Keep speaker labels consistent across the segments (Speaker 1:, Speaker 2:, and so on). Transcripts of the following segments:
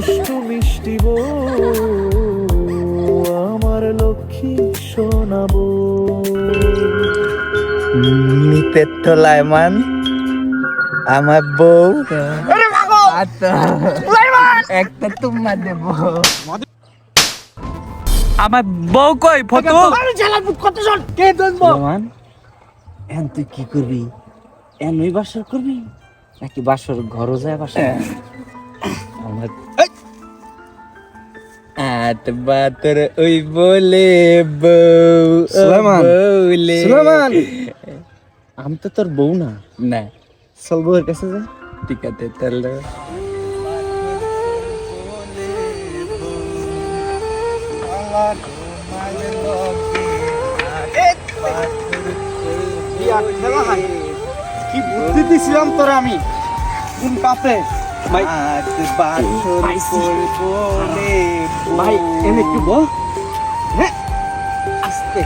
Speaker 1: দুষ্টু মিষ্টি বউ আমার লক্ষ্মী শোনাবো।
Speaker 2: নিতে তোলাইমান আমার বউ একটা তোমার দেব।
Speaker 3: আমার বউ কই ফটো
Speaker 2: এখন তুই কি করবি? এমনি বাসর করবি নাকি বাসর ঘরও যায় বাসর? আমার বাতর ওই বলে বউ বলে। আমি তো তোর বউ না। না চল বউয়ের কাছে যা। ঠিক আছে তাহলে
Speaker 3: কি বুদ্ধি দিছিলাম তোর আমি কোন পাপে ভাই ভাই এনে একটু বল। হ্যাঁ আস্তে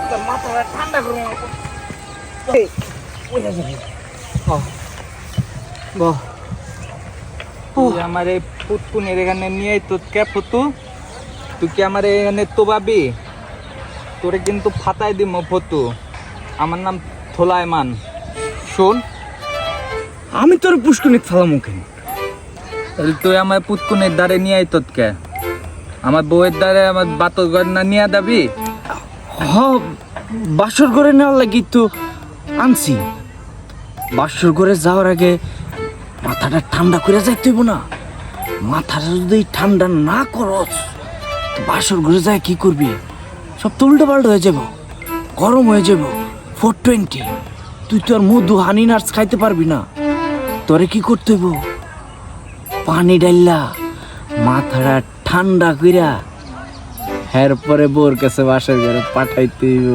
Speaker 3: তোর মাথাটা ঠান্ডা করে আমার এই পুতকুনের এখানে নিয়ে তো ক্যাপ হতো তুই কি আমার এখানে তো ভাবি তোরে কিন্তু ফাটাই দিম ফতু। আমার নাম থোলাইমান। শোন আমি তোর পুষ্কুনিত ফালা মুখে তুই আমার পুতকুনের দ্বারে নিয়ে আইত কে? আমার বউয়ের দ্বারে আমার বাতর ঘর না নিয়ে দাবি? হ বাসর ঘরে নেওয়ার লাগি তো আনছি। বাসর ঘরে যাওয়ার আগে মাথাটা ঠান্ডা করে যাইতে হইব না। মাথাটা যদি ঠান্ডা না করস তো বাসর ঘরে যায় কি করবি? সব তো উল্টো পাল্টা হয়ে যাব, গরম হয়ে যাব। 420 তুই তো আর মধু হানি নাটস খাইতে পারবি না। তোরে কি করতে হইব? পানি ডাইলা মাথাটা ঠান্ডা কইরা এরপরে বোর কাছে বাসর ঘরে পাঠাইতে হইব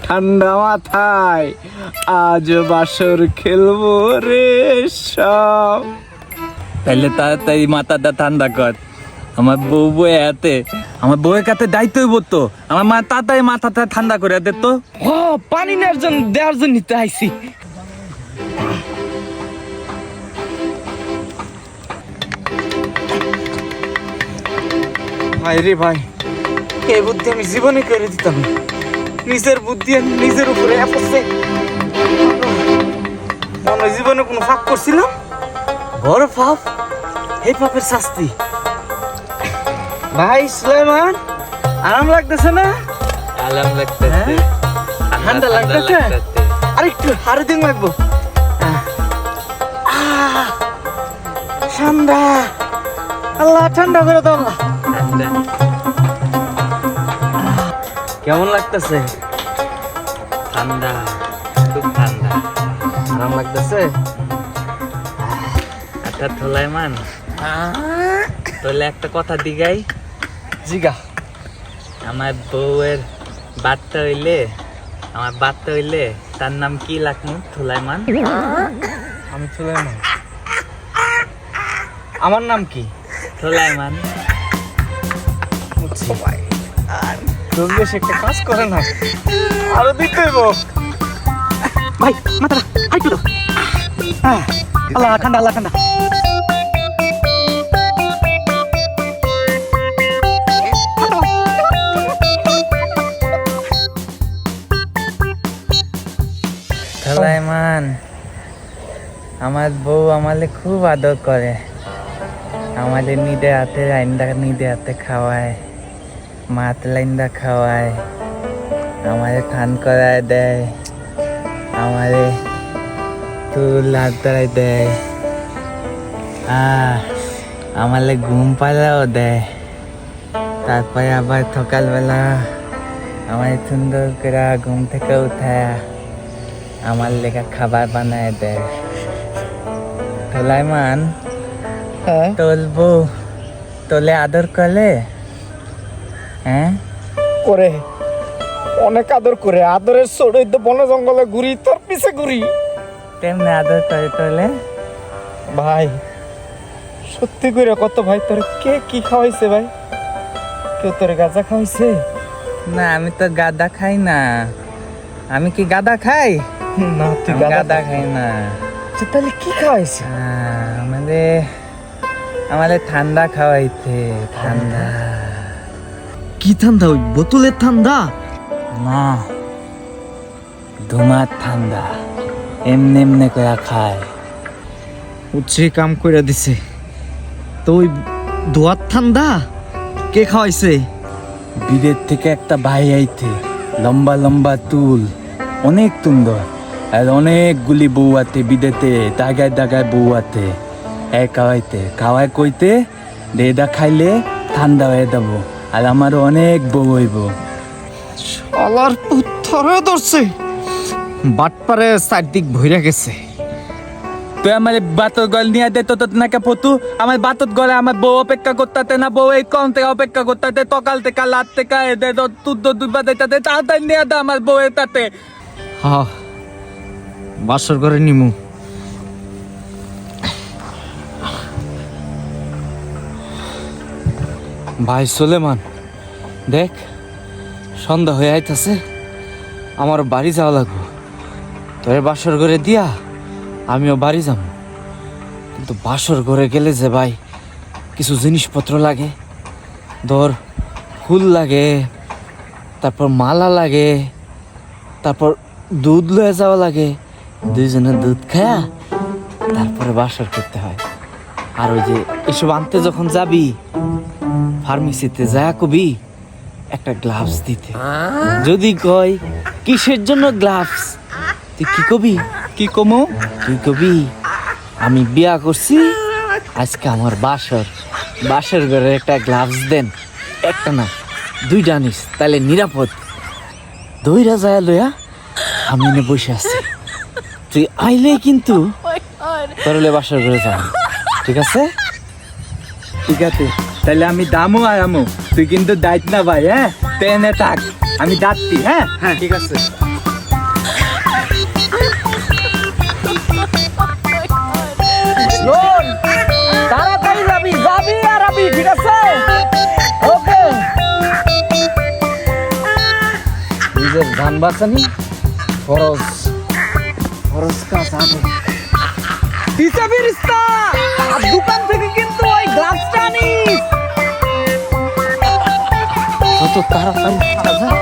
Speaker 3: ঠান্ডা মাথায়। আজ বাসর খেলবো রে সব। তাহলে তাড়াতাড়ি মাথাটা ঠান্ডা কর। আমার বউ বয়ে হাতে আমার বউয়ের কাছে দায়িত্ব হইব তো। আমার মা তাড়াতাড়ি মাথাটা ঠান্ডা করে দে তো। হ পানি নেওয়ার জন্য দেওয়ার জন্য নিতে আইছি। ভাই রে ভাই এই বুদ্ধি আমি জীবনে করে দিতাম না। নিজের বুদ্ধি নিজের উপরে আপসে মনে জীবনে কোনো পাপ করছিলাম বড় পাপ। এই পাপের শাস্তি। ভাই সুলাইমান আরাম লাগতেছে না?
Speaker 2: আরাম লাগতেছে।
Speaker 3: ঠান্ডা লাগতেছে? আরেকটু আরো দিন লাগবো। ঠান্ডা আল্লাহ ঠান্ডা করে দাও। কেমন লাগতেছে?
Speaker 2: ঠান্ডা খুব ঠান্ডা।
Speaker 3: আরাম লাগতেছে?
Speaker 2: আচ্ছা থোলাইমান তাহলে একটা কথা দিগাই।
Speaker 3: জিগা।
Speaker 2: আমার বউয়ের বাচ্চা হইলে তার নাম কি লাগমু? থোলাইমান।
Speaker 3: আমি সুলাইমান। আমার নাম কি?
Speaker 2: থোলাইমান।
Speaker 3: বেশ একটা কাজ করে না আরো দিতে হইব। ভাই মাথাটা আইটু দাও। আল্লাহ ঠান্ডা আল্লাহ ঠান্ডা।
Speaker 2: থোলাইমান আমার বউ আমালে খুব আদর করে। আমাদের নিজে হাতে খাওয়ায়, মাত লাইন্দা খাওয়ায়, আমারে খান করায় দেয়, আমারে চুল হাত ধরাই দেয়, আমালে ঘুম পাড়াও দেয়। তারপরে আবার সকালবেলা আমার সুন্দর করে ঘুম থেকে উঠায় আমার লেখা খাবার বানায় দেয়। থোলাইমান তোর বউ তোলে আদর করলে? হ্যাঁ
Speaker 3: করে অনেক আদর করে। আদরের সড়ই তো বন জঙ্গলে ঘুরি, তোর পিছে ঘুরি।
Speaker 2: তেমনি আদর করে তোলে?
Speaker 3: ভাই সত্যি করে কত ভাই তোর কে কি খাওয়াইছে? ভাই কেউ তোর গাঁজা খাওয়াইছে?
Speaker 2: না আমি তো গাদা খাই না। আমি কি গাদা খাই?
Speaker 3: না তুই
Speaker 2: গাদা খাই না।
Speaker 3: তাহলে কি খাওয়াইছে?
Speaker 2: আমারে ঠান্ডা খাওয়াইতে ঠান্ডা।
Speaker 4: কি ঠান্ডা? ওই বোতলের ঠান্ডা?
Speaker 2: না, ধুমার ঠান্ডা, এমনি এমনি করে খায়।
Speaker 4: উচ্ছে কাম কইরা দিছে। তো ওই দোয়ার ঠান্ডা কে খাওয়াইছে?
Speaker 2: বিদেশ থেকে একটা ভাই আইতে, লম্বা লম্বা চুল, অনেক সুন্দর, আর অনেকগুলি বউ আতে বিদেতে, দাগায় দাগায় বউ আতে। খাওয়াইতে খাওয়ায় কইতে দেদা খাইলে ঠান্ডা হয়ে যাবো, আর আমারও অনেক বউ হইব।
Speaker 4: শালার পুত্তরে ধরছে, বাটপারে চারদিক ভইরা গেছে।
Speaker 2: তুই আমার বাতর গল নিয়ে দে তো নাকি ফতু, আমার বাতর গলে আমার বউ অপেক্ষা করতে না, বউ এই কম থেকে অপেক্ষা করতে, তকাল থেকে লাত থেকে দে তুই দুইবার দিতে তাড়াতাড়ি নিয়ে দে আমার বউয়ের তাতে।
Speaker 4: হ্যাঁ, বাসর ঘরে নিমু।
Speaker 2: ভাই সুলেমান, দেখ সন্ধ্যা হয়ে আইতাছে, আমার বাড়ি যাওয়া লাগবো। তোর বাসর ঘরে দিয়া আমিও বাড়ি যাব, কিন্তু বাসর ঘরে গেলে যে ভাই কিছু জিনিসপত্র লাগে, ধর ফুল লাগে, তারপর মালা লাগে, তারপর দুধ লয়ে যাওয়া লাগে, দুইজনে দুধ খায়া তারপরে বাসর করতে হয়। আর ওই যে এসব আনতে যখন যাবি ফার্মেসিতে যা কবি একটা গ্লাভস দিতে, যদি কয় কিসের জন্য গ্লাভস, তুই কি কবি?
Speaker 3: কি কমু?
Speaker 2: তুই কবি আমি বিয়া করছি, আজকে আমার বাসর, বাসর ঘরে একটা গ্লাভস দেন, একটা না দুইটা নিস, তাহলে নিরাপদ। দইরা যায় লইয়া আমি এনে বসে আছি, তুই আইলেই কিন্তু তোরলে বাসর ঘরে যাব, ঠিক আছে? ঠিক আছে, তাহলে আমি দামও আর আমু, তুই কিন্তু দায়িত্ব না ভাই। হ্যাঁ, ট্রেনে থাক, আমি যাচ্ছি। হ্যাঁ
Speaker 4: হ্যাঁ, ঠিক আছে।
Speaker 2: তাড়াতাড়ি যাবি, যাবি আর আমি, ঠিক আছে? ওকে। নিজের ধান বাঁচানি ফরজ, ফরজ কাজ আগে। দিশা ফেরিস্তা, আর দোকান থেকে কিন্তু ওই গ্লাভসটা আনিস, যত তাড়াতাড়ি পারা যায়।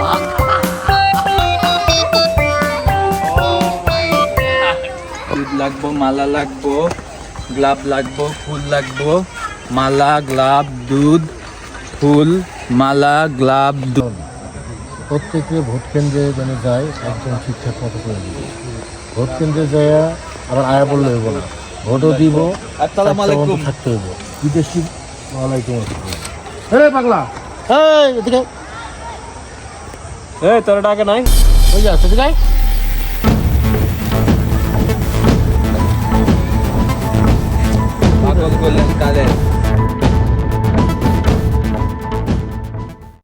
Speaker 2: দুধ লাগবো, মালা লাগবো, গ্লাভ লাগবো, ফুল লাগবো, মালা, গ্লাভ, দুধ, ফুল, মালা, গ্লাভ, দুধ।
Speaker 5: প্রত্যেকে ভোট কেন্দ্রে যেন যায় একজন ঠিকঠাক মতো করে দিবে। ভোট কেন্দ্রে যায় আবার আয়া বললে হইব না, ভোটও দিব,
Speaker 3: আসসালামু আলাইকুম।
Speaker 5: থাকতে হইব বিদেশি। ওয়ালাইকুম আসসালাম। পাগলা, এদিকে
Speaker 3: তোর টাকা নাই?
Speaker 5: ওই যা এদিকে আয়।
Speaker 3: পাগল করলেন কালে।